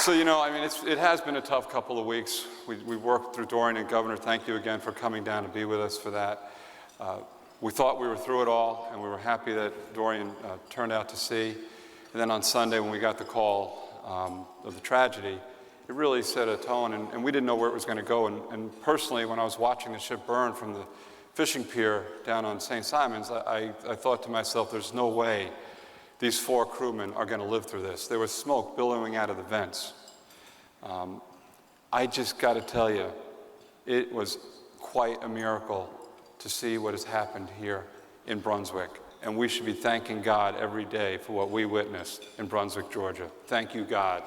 So, I mean, it has been a tough couple of weeks. We worked through Dorian, and Governor, thank you again for coming down to be with us for that. We thought we were through it all, and we were happy that Dorian turned out to sea. And then on Sunday, when we got the call of the tragedy, it really set a tone, and we didn't know where it was going to go. And personally, when I was watching the ship burn from the fishing pier down on St. Simon's, I thought to myself, there's no way these 4 crewmen are going to live through this. There was smoke billowing out of the vents. I just got to tell you, it was quite a miracle to see what has happened here in Brunswick. And we should be thanking God every day for what we witnessed in Brunswick, Georgia. Thank you, God.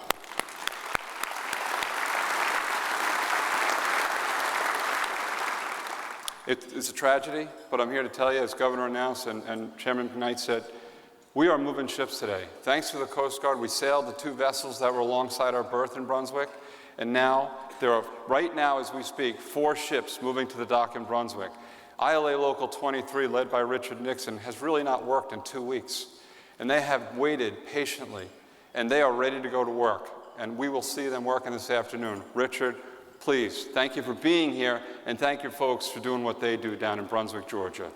It's a tragedy, but I'm here to tell you, as Governor announced and Chairman Knight said, we are moving ships today. Thanks to the Coast Guard, we sailed the 2 vessels that were alongside our berth in Brunswick, and now there are, right now as we speak, 4 ships moving to the dock in Brunswick. ILA Local 23, led by Richard Nixon, has really not worked in 2 weeks, and they have waited patiently, and they are ready to go to work, and we will see them working this afternoon. Richard, please, thank you for being here, and thank you folks for doing what they do down in Brunswick, Georgia.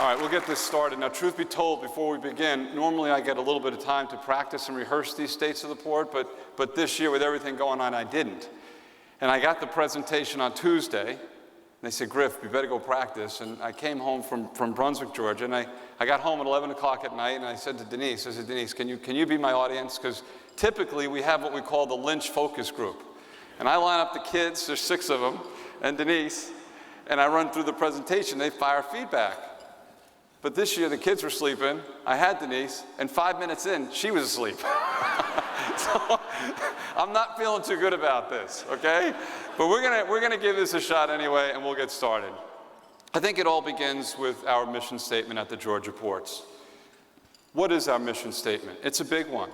All right, we'll get this started. Now, truth be told, before we begin, normally I get a little bit of time to practice and rehearse these states of the port, but this year with everything going on, I didn't. And I got the presentation on Tuesday, and they said, Griff, you better go practice. And I came home from Brunswick, Georgia, and I got home at 11 o'clock at night, and I said to Denise, Denise, can you be my audience? Because typically we have what we call the Lynch focus group. And I line up the kids, there's 6 of them, and Denise, and I run through the presentation, they fire feedback. But this year, the kids were sleeping, I had Denise, and 5 minutes in, she was asleep. So I'm not feeling too good about this, okay? But we're gonna give this a shot anyway, and we'll get started. I think it all begins with our mission statement at the Georgia ports. What is our mission statement? It's a big one.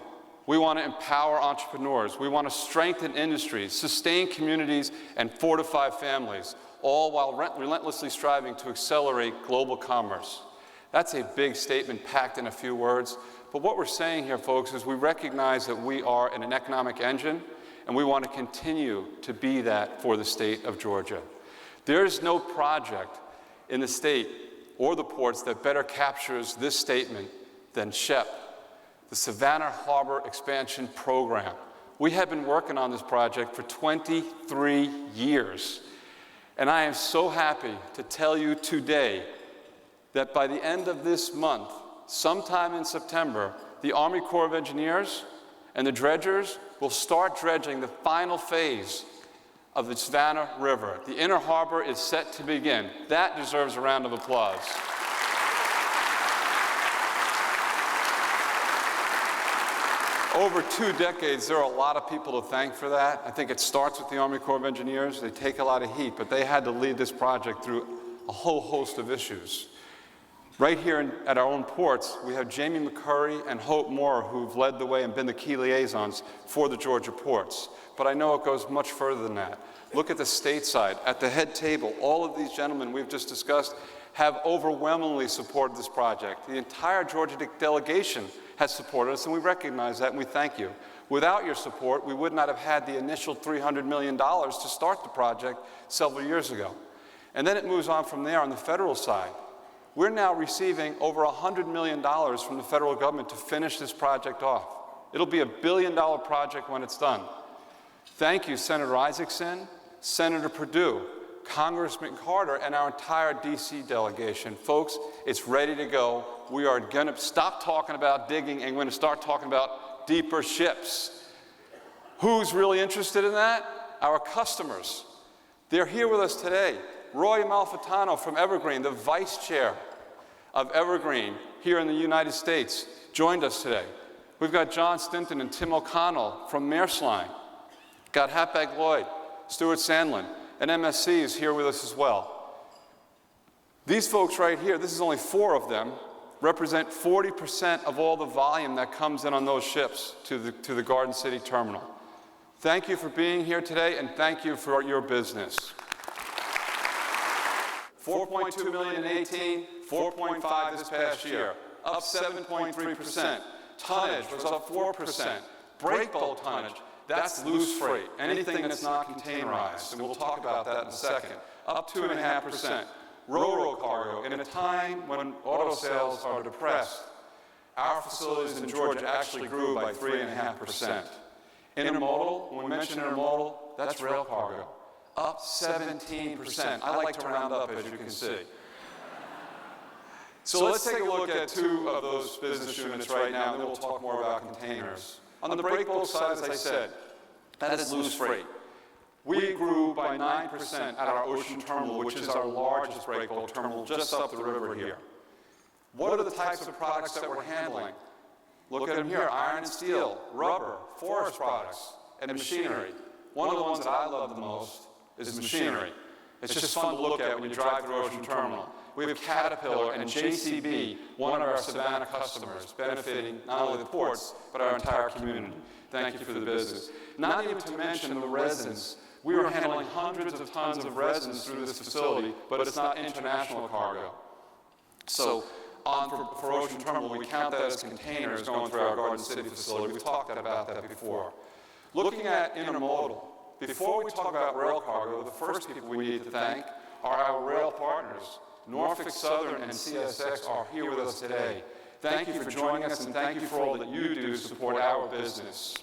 We want to empower entrepreneurs. We want to strengthen industries, sustain communities, and fortify families, all while relentlessly striving to accelerate global commerce. That's a big statement packed in a few words, but what we're saying here, folks, is we recognize that we are an economic engine, and we want to continue to be that for the state of Georgia. There is no project in the state or the ports that better captures this statement than SHEP, the Savannah Harbor Expansion Program. We have been working on this project for 23 years, and I am so happy to tell you today that by the end of this month, sometime in September, the Army Corps of Engineers and the dredgers will start dredging the final phase of the Savannah River. The inner harbor is set to begin. That deserves a round of applause. Over 2 decades, there are a lot of people to thank for that. I think it starts with the Army Corps of Engineers. They take a lot of heat, but they had to lead this project through a whole host of issues. Right here at our own ports, we have Jamie McCurry and Hope Moore, who've led the way and been the key liaisons for the Georgia ports. But I know it goes much further than that. Look at the stateside. At the head table, all of these gentlemen we've just discussed have overwhelmingly supported this project. The entire Georgia delegation has supported us, and we recognize that, and we thank you. Without your support, we would not have had the initial $300 million to start the project several years ago. And then it moves on from there on the federal side. We're now receiving over $100 million from the federal government to finish this project off. It'll be a $1 billion project when it's done. Thank you, Senator Isaacson, Senator Perdue, Congressman Carter, and our entire DC delegation. Folks, it's ready to go. We are going to stop talking about digging and we're going to start talking about deeper ships. Who's really interested in that? Our customers. They're here with us today. Roy Malfitano from Evergreen, the vice chair of Evergreen here in the United States, joined us today. We've got John Stinton and Tim O'Connell from Maersk. Got Hapag Lloyd, Stuart Sandlin, and MSC is here with us as well. These folks right here, this is only 4 of them, represent 40% of all the volume that comes in on those ships to the Garden City terminal. Thank you for being here today, and thank you for your business. 4.2 million in 18, 4.5 this past year. up 7.3%. Tonnage was up 4%. Break bulk tonnage, that's loose freight, anything that's not containerized, and we'll talk about that in a second, up 2.5%. Ro-ro cargo, in a time when auto sales are depressed, our facilities in Georgia actually grew by 3.5%. Intermodal, when we mention intermodal, that's rail cargo, up 17%. I like to round up, as you can see. So let's take a look at two of those business units right now, and then we'll talk more about containers. On the break bulk side, as I said, that is loose freight. We grew by 9% at our ocean terminal, which is our largest break bulk terminal just up the river here. What are the types of products that we're handling? Look at them here, iron and steel, rubber, forest products, and machinery. One of the ones that I love the most is machinery. It's just fun to look at when you drive through Ocean Terminal. We have Caterpillar and JCB, one of our Savannah customers, benefiting not only the ports, but our entire community. Thank you for the business. Not even to mention the resins. We are handling hundreds of tons of resins through this facility, but it's not international cargo. So for Ocean Terminal, we count that as containers going through our Garden City facility. We've talked about that before. Looking at intermodal, before we talk about rail cargo, the first people we need to thank are our rail partners. Norfolk Southern and CSX are here with us today. Thank you for joining us, and thank you for all that you do to support our business.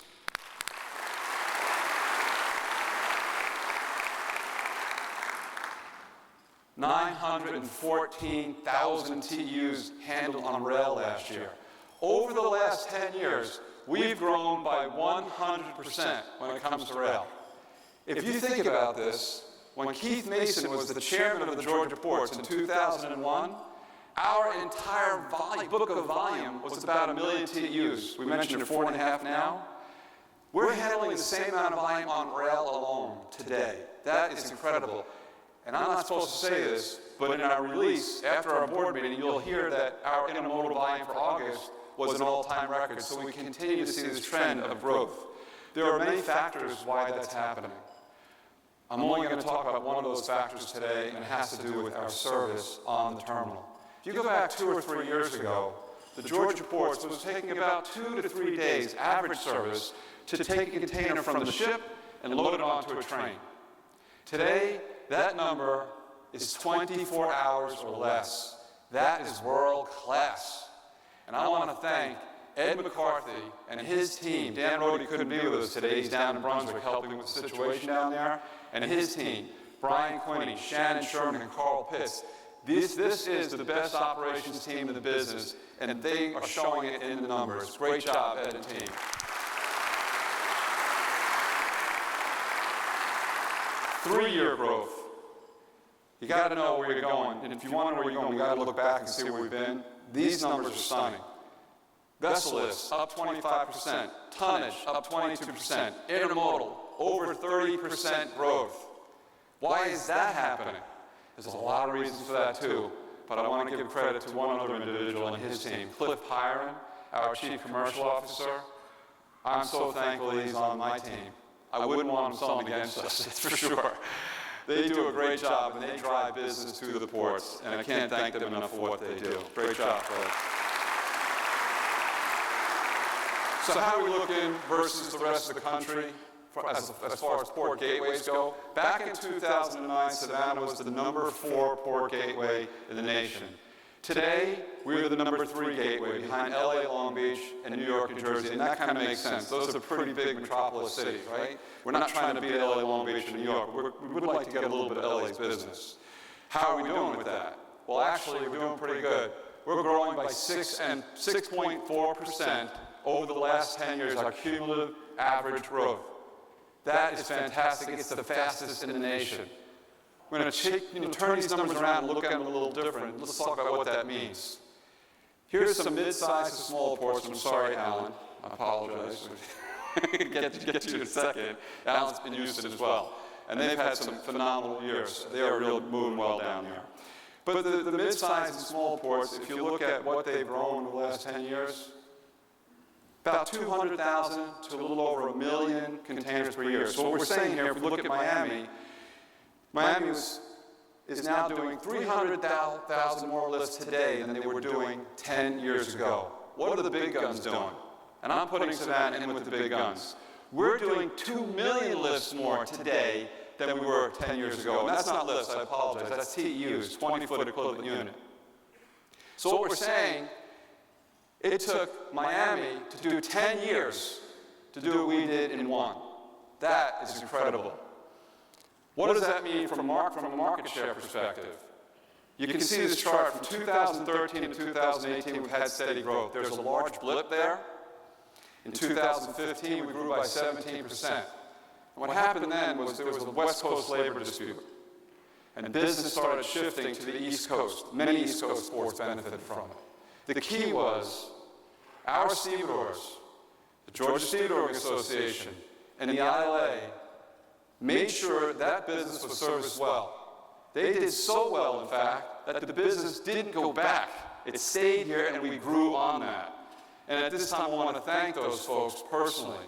$914,000 TEUs handled on rail last year. Over the last 10 years, we've grown by 100% when it comes to rail. If you think about this, when Keith Mason was the chairman of the Georgia ports in 2001, our entire book of volume was about 1 million TEUs. We mentioned 4.5 now. We're handling the same amount of volume on rail alone today. That is incredible. And I'm not supposed to say this, but in our release, after our board meeting, you'll hear that our intermodal volume for August was an all-time record. So we continue to see this trend of growth. There are many factors why that's happening. I'm only going to talk about one of those factors today, and it has to do with our service on the terminal. If you go back 2 or 3 years ago, the Georgia ports was taking about 2 to 3 days average service to take a container from the ship and load it onto a train. Today, that number is 24 hours or less. That is world class. And I want to thank Ed McCarthy and his team. Dan Rohde couldn't be with us today. He's down in Brunswick helping with the situation down there. And his team, Brian Quinney, Shannon Sherman, and Carl Pitts. This is the best operations team in the business, and they are showing it in the numbers. Great job, Ed and team. Three-year growth. You got to know where you're going, and if you want to know where you're going, you got to look back and see where we've been. These numbers are stunning. Vessel list up 25%, tonnage up 22%, intermodal over 30% growth. Why is that happening? There's a lot of reasons for that too, but I want to give credit to one other individual and his team, Cliff Hiron, our Chief Commercial Officer. I'm so thankful he's on my team. I wouldn't want him selling against us, that's for sure. They do a great job, and they drive business to the ports, and I can't thank them enough for what they do. Great job, folks. So how are we looking versus the rest of the country as far as port gateways go? Back in 2009, Savannah was the number 4 port gateway in the nation. Today, we're the number 3 gateway behind LA, Long Beach, and New York, New Jersey, and that kind of makes sense. Those are pretty big metropolis cities, right? We're not trying to beat LA, Long Beach, and New York. We would like to get a little bit of LA's business. How are we doing with that? Well, actually, we're doing pretty good. We're growing by 6.4% over the last 10 years, our cumulative average growth. That is fantastic. It's the fastest in the nation. We're going to turn these numbers around and look at them a little different. Let's talk about what that means. Here's some mid-sized to small ports. I'm sorry, Alan. I apologize. get to you in a second. Alan's been used to it as well. And they've had some phenomenal years. They are really moving well down there. But the mid-sized and small ports, if you look at what they've grown in the last 10 years, about 200,000 to a little over 1 million containers per year. So what we're saying here, if we look at Miami was is now doing 300,000 more lifts today than they were doing 10 years ago. What are the big guns doing? And I'm putting Savannah in with the big guns. We're doing 2 million lifts more today than we were 10 years ago. And that's not lifts, I apologize. That's TEUs, 20-foot equivalent unit. So what we're saying, it took Miami to do 10 years to do what we did in 1. That is incredible. What does that mean from a market share perspective? You can see this chart from 2013 to 2018, we've had steady growth. There's a large blip there. In 2015, we grew by 17%. And what happened then was there was a West Coast labor dispute. And business started shifting to the East Coast. Many East Coast sports benefited from it. The key was our stevedores, the Georgia Stevedoring Association, and the ILA made sure that business was serviced well. They did so well, in fact, that the business didn't go back. It stayed here, and we grew on that. And at this time, I want to thank those folks personally.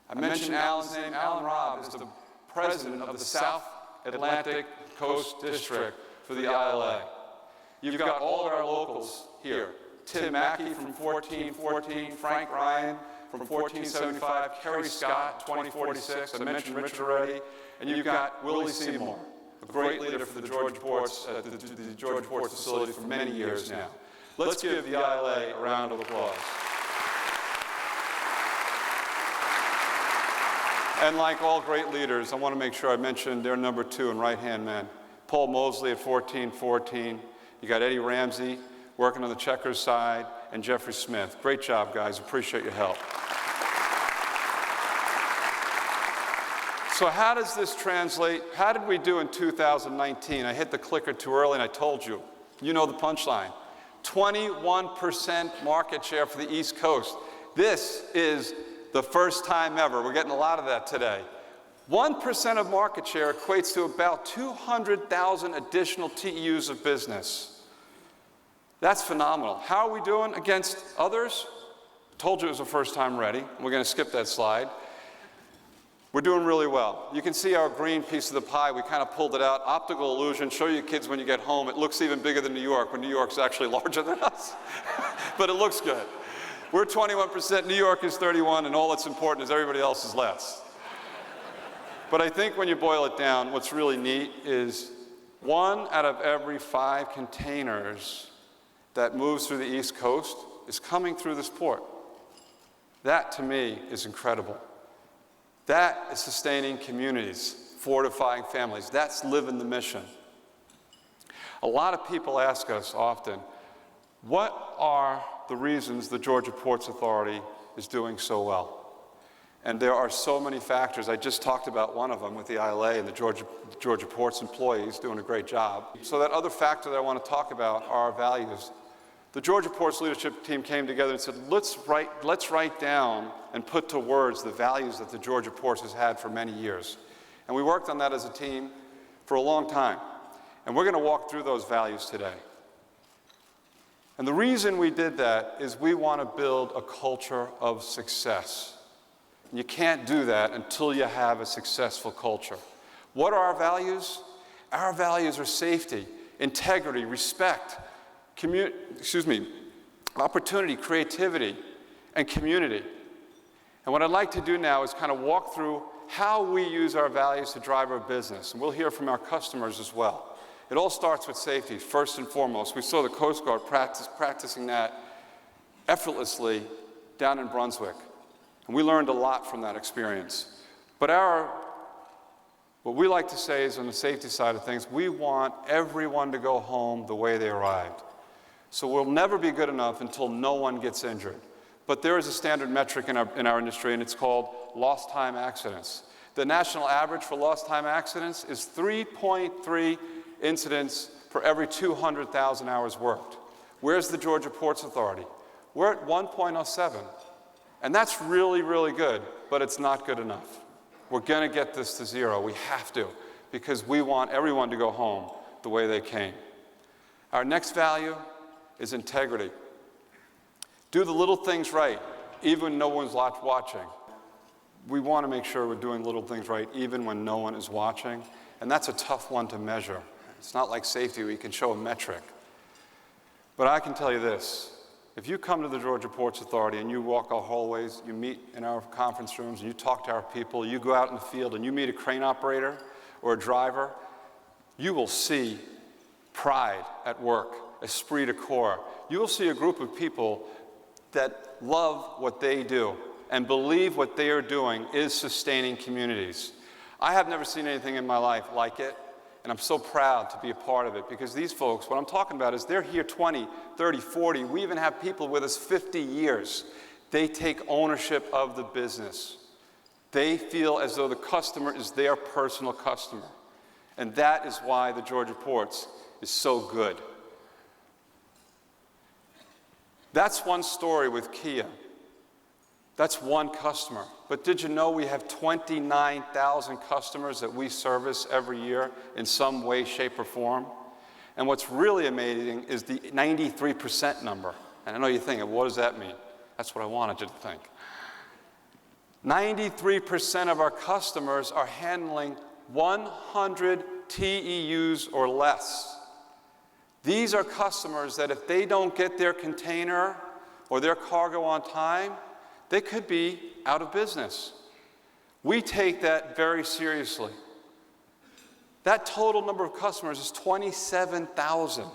I mentioned Alan's name. Alan Robb is the president of the South Atlantic Coast District for the ILA. You've got all of our locals here. Tim Mackey from 1414, Frank Ryan from 1475, Kerry Scott, 2046. I mentioned Richard already. And you've got Willie Seymour, a great leader for the Georgia Ports, the Georgia Ports facility for many years now. Let's give the ILA a round of applause. And like all great leaders, I want to make sure I mention their number 2 and right-hand man, Paul Mosley at 1414. You got Eddie Ramsey working on the checkers side, and Jeffrey Smith. Great job, guys. Appreciate your help. So how does this translate? How did we do in 2019? I hit the clicker too early, and I told you. You know the punchline. 21% market share for the East Coast. This is the first time ever. We're getting a lot of that today. 1% of market share equates to about 200,000 additional TEUs of business. That's phenomenal. How are we doing against others? Told you it was the first time ready. We're going to skip that slide. We're doing really well. You can see our green piece of the pie. We kind of pulled it out. Optical illusion. Show you kids when you get home. It looks even bigger than New York, when New York's actually larger than us. But it looks good. We're 21%, New York is 31, and all that's important is everybody else is less. But I think when you boil it down, what's really neat is 1 out of every 5 containers that moves through the East Coast is coming through this port. That, to me, is incredible. That is sustaining communities, fortifying families. That's living the mission. A lot of people ask us often, what are the reasons the Georgia Ports Authority is doing so well? And there are so many factors. I just talked about one of them with the ILA and the Georgia Ports employees doing a great job. So that other factor that I want to talk about are our values. The Georgia Ports leadership team came together and said, let's write down and put to words the values that the Georgia Ports has had for many years. And we worked on that as a team for a long time. And we're going to walk through those values today. And the reason we did that is we want to build a culture of success. You can't do that until you have a successful culture. What are our values? Our values are safety, integrity, respect, opportunity, creativity, and community. And what I'd like to do now is kind of walk through how we use our values to drive our business. And we'll hear from our customers as well. It all starts with safety, first and foremost. We saw the Coast Guard practicing that effortlessly down in Brunswick. And we learned a lot from that experience. But what we like to say is on the safety side of things, we want everyone to go home the way they arrived. So we'll never be good enough until no one gets injured. But there is a standard metric in our industry, and it's called lost time accidents. The national average for lost time accidents is 3.3 incidents for every 200,000 hours worked. Where's the Georgia Ports Authority? We're at 1.07. And that's really, really good, but it's not good enough. We're going to get this to 0. We have to, because we want everyone to go home the way they came. Our next value is integrity. Do the little things right, even when no one's watching. We want to make sure we're doing little things right, even when no one is watching. And that's a tough one to measure. It's not like safety where you can show a metric. But I can tell you this. If you come to the Georgia Ports Authority and you walk our hallways, you meet in our conference rooms, and you talk to our people, you go out in the field and you meet a crane operator or a driver, you will see pride at work, esprit de corps. You will see a group of people that love what they do and believe what they are doing is sustaining communities. I have never seen anything in my life like it, and I'm so proud to be a part of it, because these folks, what I'm talking about is they're here 20, 30, 40. We even have people with us 50 years. They take ownership of the business. They feel as though the customer is their personal customer. And that is why the Georgia Ports is so good. That's one story with Kia. That's one customer. But did you know we have 29,000 customers that we service every year in some way, shape, or form? And what's really amazing is the 93% number. And I know you're thinking, what does that mean? That's what I wanted you to think. 93% of our customers are handling 100 TEUs or less. These are customers that if they don't get their container or their cargo on time, they could be out of business. We take that very seriously. That total number of customers is 27,000.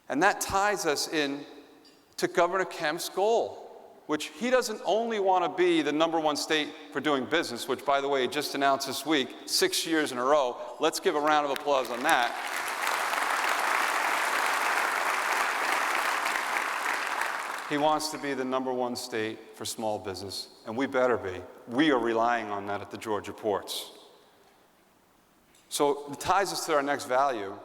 And that ties us in to Governor Kemp's goal, which he doesn't only want to be the #1 state for doing business, which, by the way, he just announced this week, 6 years in a row. Let's give a round of applause on that. He wants to be the #1 state for small business, and we better be. We are relying on that at the Georgia Ports. So it ties us to our next value,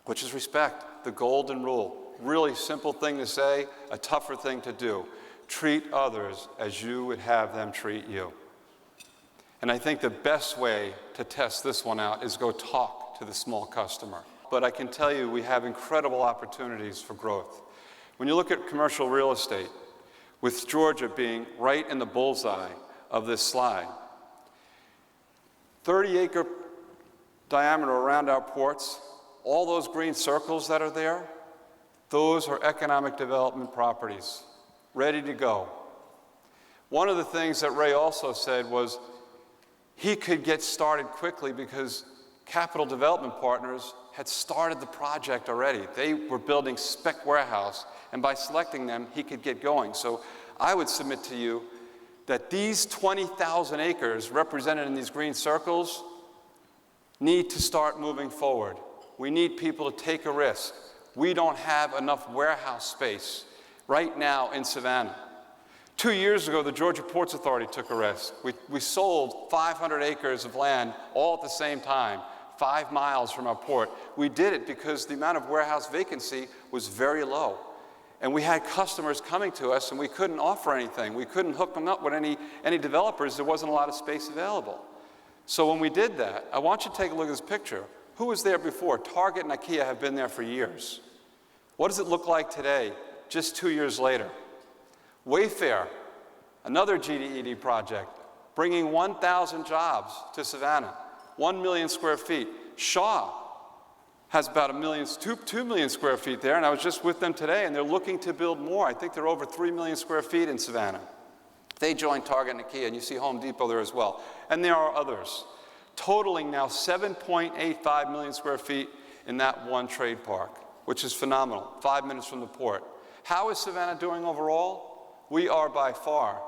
which is respect, the golden rule. Really simple thing to say, a tougher thing to do. Treat others as you would have them treat you. And I think the best way to test this one out is go talk to the small customer. But I can tell you we have incredible opportunities for growth. When you look at commercial real estate, with Georgia being right in the bullseye of this slide, 30-acre diameter around our ports, all those green circles that are there, those are economic development properties, ready to go. One of the things that Ray also said was he could get started quickly because Capital Development Partners had started the project already. They were building spec warehouse, and by selecting them, he could get going. So I would submit to you that these 20,000 acres represented in these green circles need to start moving forward. We need people to take a risk. We don't have enough warehouse space right now in Savannah. 2 years ago, the Georgia Ports Authority took a risk. We sold 500 acres of land all at the same time, 5 miles from our port. We did it because the amount of warehouse vacancy was very low. And we had customers coming to us, and we couldn't offer anything. We couldn't hook them up with any developers. There wasn't a lot of space available. So when we did that, I want you to take a look at this picture. Who was there before? Target and IKEA have been there for years. What does it look like today, just 2 years later? Wayfair, another GDED project, bringing 1,000 jobs to Savannah, 1 million square feet. Shaw has about 2 million square feet there, and I was just with them today, and they're looking to build more. I think they're over 3 million square feet in Savannah. They joined Target and IKEA, and you see Home Depot there as well. And there are others, totaling now 7.85 million square feet in that one trade park, which is phenomenal, 5 minutes from the port. How is Savannah doing overall? We are by far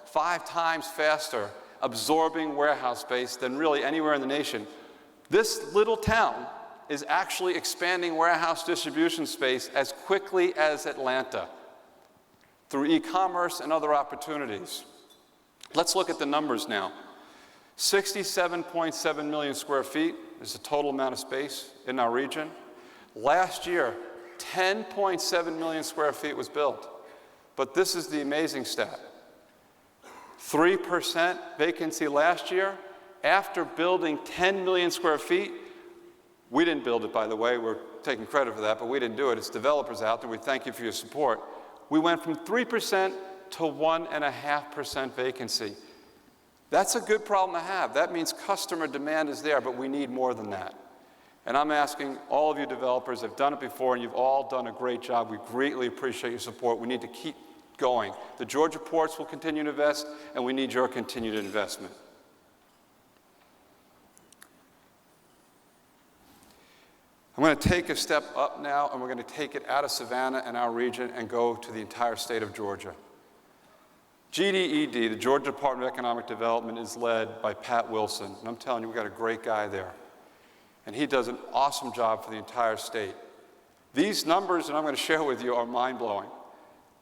5 times faster absorbing warehouse space than really anywhere in the nation. This little town is actually expanding warehouse distribution space as quickly as Atlanta through e-commerce and other opportunities. Let's look at the numbers now. 67.7 million square feet is the total amount of space in our region. Last year, 10.7 million square feet was built. But this is the amazing stat. 3% vacancy last year. After building 10 million square feet, we didn't build it, by the way. We're taking credit for that, but we didn't do it. It's developers out there. We thank you for your support. We went from 3% to 1.5% vacancy. That's a good problem to have. That means customer demand is there, but we need more than that. And I'm asking all of you developers have done it before, and you've all done a great job. We greatly appreciate your support. We need to keep going. The Georgia ports will continue to invest, and we need your continued investment. I'm going to take a step up now, and we're going to take it out of Savannah and our region and go to the entire state of Georgia. GDED, the Georgia Department of Economic Development, is led by Pat Wilson. And I'm telling you, we've got a great guy there. And he does an awesome job for the entire state. These numbers that I'm going to share with you are mind-blowing.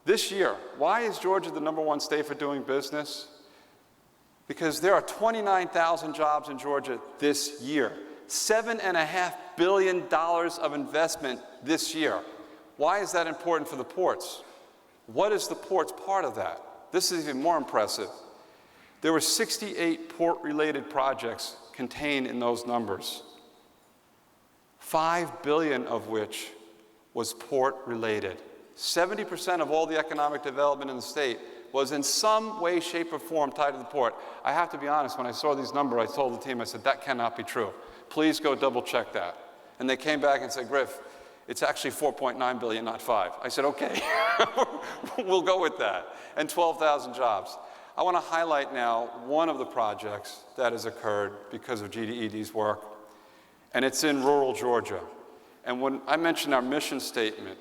This year, why is Georgia the #1 state for doing business? Because there are 29,000 jobs in Georgia this year. $7.5 billion of investment this year. Why is that important for the ports? What is the ports part of that? This is even more impressive. There were 68 port-related projects contained in those numbers, $5 billion of which was port-related. 70% of all the economic development in the state was in some way, shape, or form tied to the port. I have to be honest, when I saw these numbers, I told the team, I said, that cannot be true. Please go double check that. And they came back and said, Griff, it's actually 4.9 billion, not 5. I said, okay, we'll go with that. And 12,000 jobs. I want to highlight now one of the projects that has occurred because of GDED's work, and it's in rural Georgia. And when I mentioned our mission statement,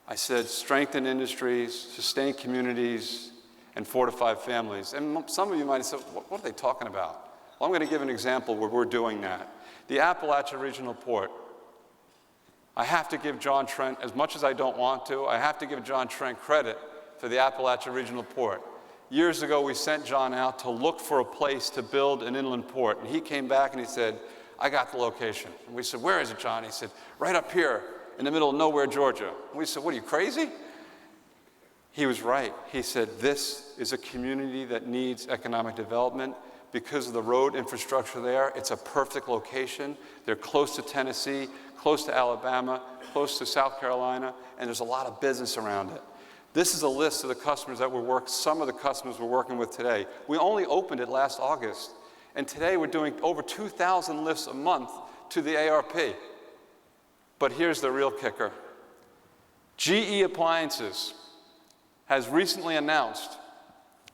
I said strengthen industries, sustain communities, and fortify families. And some of you might have said, what are they talking about? Well, I'm going to give an example where we're doing that. The Appalachian Regional Port. I have to give John Trent, as much as I don't want to, I have to give John Trent credit for the Appalachian Regional Port. Years ago, we sent John out to look for a place to build an inland port. And he came back and he said, I got the location. And we said, where is it, John? He said, right up here in the middle of nowhere, Georgia. And we said, what, are you crazy? He was right. He said, this is a community that needs economic development. Because of the road infrastructure there, it's a perfect location. They're close to Tennessee, close to Alabama, close to South Carolina, and there's a lot of business around it. This is a list of the customers that some of the customers we're working with today. We only opened it last August, and today we're doing over 2,000 lifts a month to the ARP. But here's the real kicker. GE Appliances has recently announced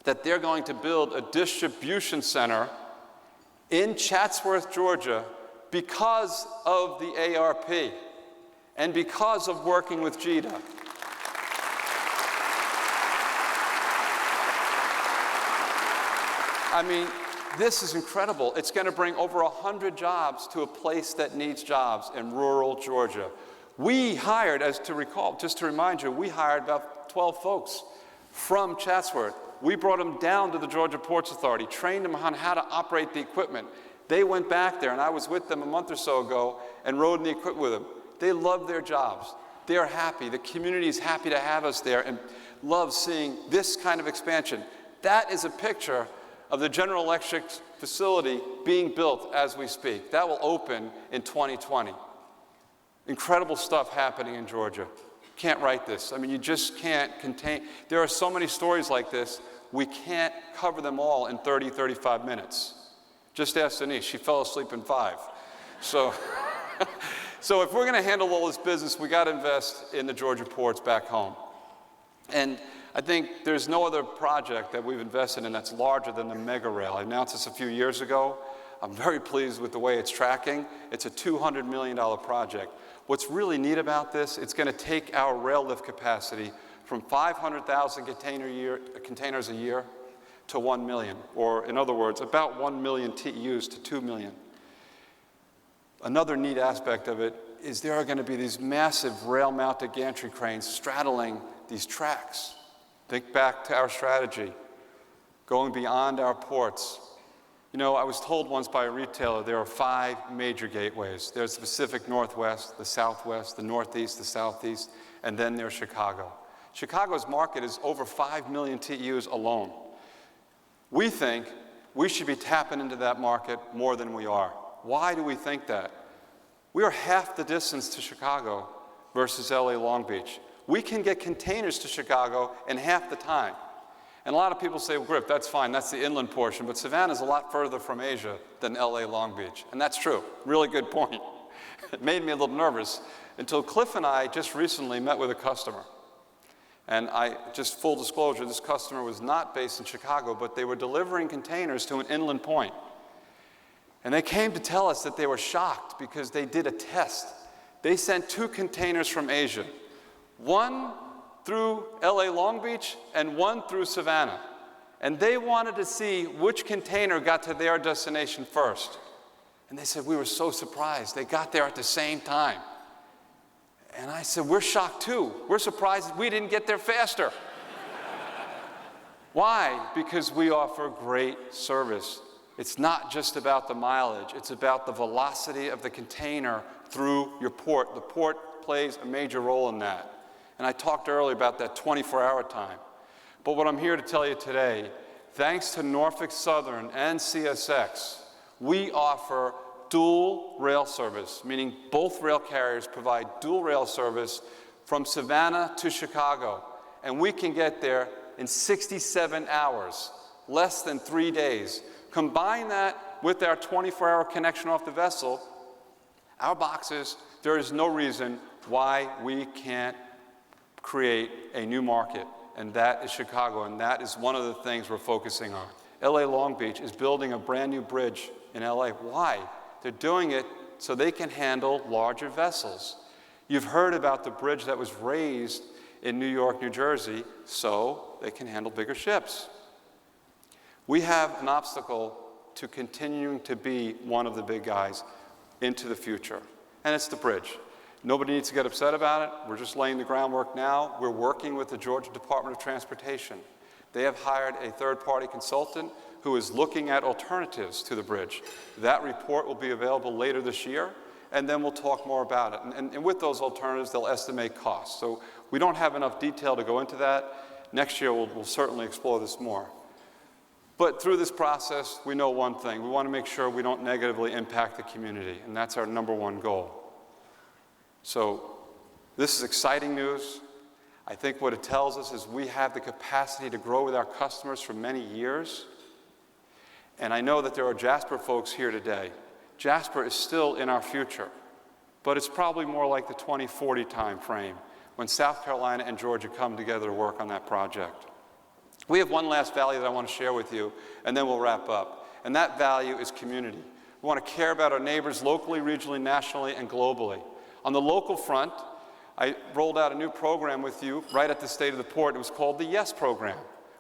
that they're going to build a distribution center in Chatsworth, Georgia, because of the ARP and because of working with GEDA. I mean, this is incredible. It's going to bring over 100 jobs to a place that needs jobs in rural Georgia. We hired, just to remind you, we hired about 12 folks from Chatsworth. We brought them down to the Georgia Ports Authority, trained them on how to operate the equipment. They went back there, and I was with them a month or so ago and rode in the equipment with them. They love their jobs. They're happy. The community is happy to have us there and love seeing this kind of expansion. That is a picture of the General Electric facility being built as we speak. That will open in 2020. Incredible stuff happening in Georgia. Can't write this. I mean, you just can't contain. There are so many stories like this. We can't cover them all in 30, 35 minutes. Just ask Denise. She fell asleep in 5. So, so if we're going to handle all this business, we got to invest in the Georgia ports back home. And I think there's no other project that we've invested in that's larger than the Mega Rail. I announced this a few years ago. I'm very pleased with the way it's tracking. It's a $200 million project. What's really neat about this, it's going to take our rail lift capacity from 500,000 containers a year to 1 million, or in other words, about 1 million TEUs to 2 million. Another neat aspect of it is there are going to be these massive rail-mounted gantry cranes straddling these tracks. Think back to our strategy, going beyond our ports. You know, I was told once by a retailer there are 5 major gateways. There's the Pacific Northwest, the Southwest, the Northeast, the Southeast, and then there's Chicago. Chicago's market is over 5 million TEUs alone. We think we should be tapping into that market more than we are. Why do we think that? We are half the distance to Chicago versus LA Long Beach. We can get containers to Chicago in half the time. And a lot of people say, well, Griff, that's fine, that's the inland portion, but Savannah is a lot further from Asia than LA Long Beach. And that's true, really good point. It made me a little nervous until Cliff and I just recently met with a customer. And just full disclosure, this customer was not based in Chicago, but they were delivering containers to an inland point. And they came to tell us that they were shocked because they did a test. They sent 2 containers from Asia, one through LA Long Beach and one through Savannah. And they wanted to see which container got to their destination first. And they said, we were so surprised. They got there at the same time. And I said, we're shocked too. We're surprised we didn't get there faster. Why? Because we offer great service. It's not just about the mileage. It's about the velocity of the container through your port. The port plays a major role in that. And I talked earlier about that 24-hour time. But what I'm here to tell you today, thanks to Norfolk Southern and CSX, we offer dual rail service, meaning both rail carriers provide dual rail service from Savannah to Chicago. And we can get there in 67 hours, less than 3 days. Combine that with our 24-hour connection off the vessel, our boxes, there is no reason why we can't create a new market, and that is Chicago, and that is one of the things we're focusing on. LA Long Beach is building a brand new bridge in LA. Why? They're doing it so they can handle larger vessels. You've heard about the bridge that was raised in New York, New Jersey, so they can handle bigger ships. We have an obstacle to continuing to be one of the big guys into the future, and it's the bridge. Nobody needs to get upset about it. We're just laying the groundwork now. We're working with the Georgia Department of Transportation. They have hired a third-party consultant who is looking at alternatives to the bridge. That report will be available later this year, and then we'll talk more about it. And with those alternatives, they'll estimate costs. So we don't have enough detail to go into that. Next year, we'll certainly explore this more. But through this process, we know one thing. We want to make sure we don't negatively impact the community, and that's our #1 goal. So this is exciting news. I think what it tells us is we have the capacity to grow with our customers for many years. And I know that there are Jasper folks here today. Jasper is still in our future, but it's probably more like the 2040 time frame when South Carolina and Georgia come together to work on that project. We have one last value that I want to share with you, and then we'll wrap up. And that value is community. We want to care about our neighbors locally, regionally, nationally, and globally. On the local front, I rolled out a new program with you right at the State of the Port. It was called the YES program.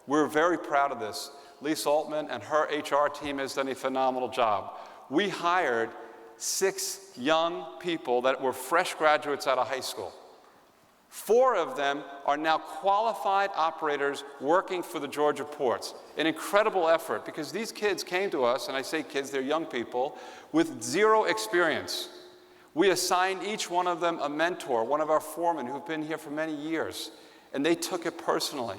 We're very proud of this. Lisa Altman and her HR team has done a phenomenal job. We hired 6 young people that were fresh graduates out of high school. 4 of them are now qualified operators working for the Georgia ports. An incredible effort, because these kids came to us, and I say kids, they're young people, with 0 experience. We assigned each one of them a mentor, one of our foremen who've been here for many years, and they took it personally.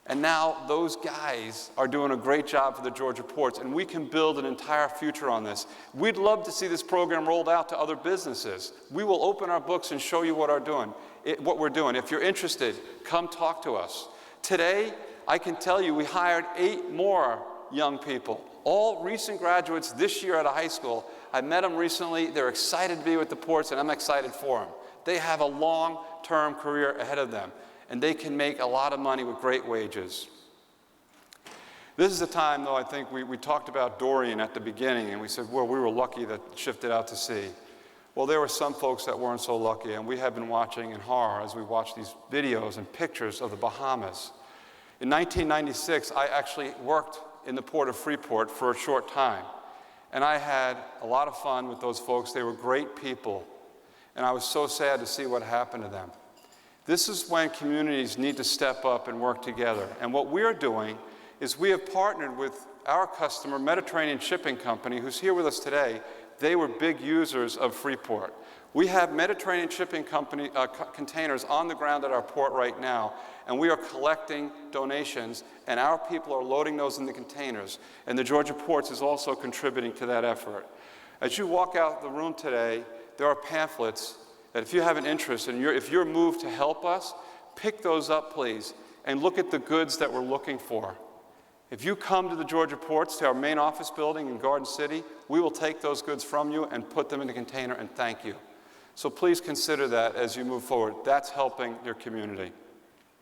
And now those guys are doing a great job for the Georgia ports, and we can build an entire future on this. We'd love to see this program rolled out to other businesses. We will open our books and show you what we're doing. If you're interested, come talk to us. Today, I can tell you we hired 8 more young people, all recent graduates this year out of high school. I met them recently. They're excited to be with the ports, and I'm excited for them. They have a long-term career ahead of them, and they can make a lot of money with great wages. This is a time, though, I think we talked about Dorian at the beginning, and we said, well, we were lucky that it shifted out to sea. Well, there were some folks that weren't so lucky, and we have been watching in horror as we watch these videos and pictures of the Bahamas. In 1996, I actually worked in the port of Freeport for a short time, and I had a lot of fun with those folks. They were great people, and I was so sad to see what happened to them. This is when communities need to step up and work together. And what we're doing is we have partnered with our customer, Mediterranean Shipping Company, who's here with us today. They were big users of Freeport. We have Mediterranean Shipping Company containers on the ground at our port right now, and we are collecting donations, and our people are loading those in the containers. And the Georgia Ports is also contributing to that effort. As you walk out the room today, there are pamphlets that if you have an interest and if you're moved to help us, pick those up, please, and look at the goods that we're looking for. If you come to the Georgia Ports, to our main office building in Garden City, we will take those goods from you and put them in a container and thank you. So please consider that as you move forward. That's helping your community.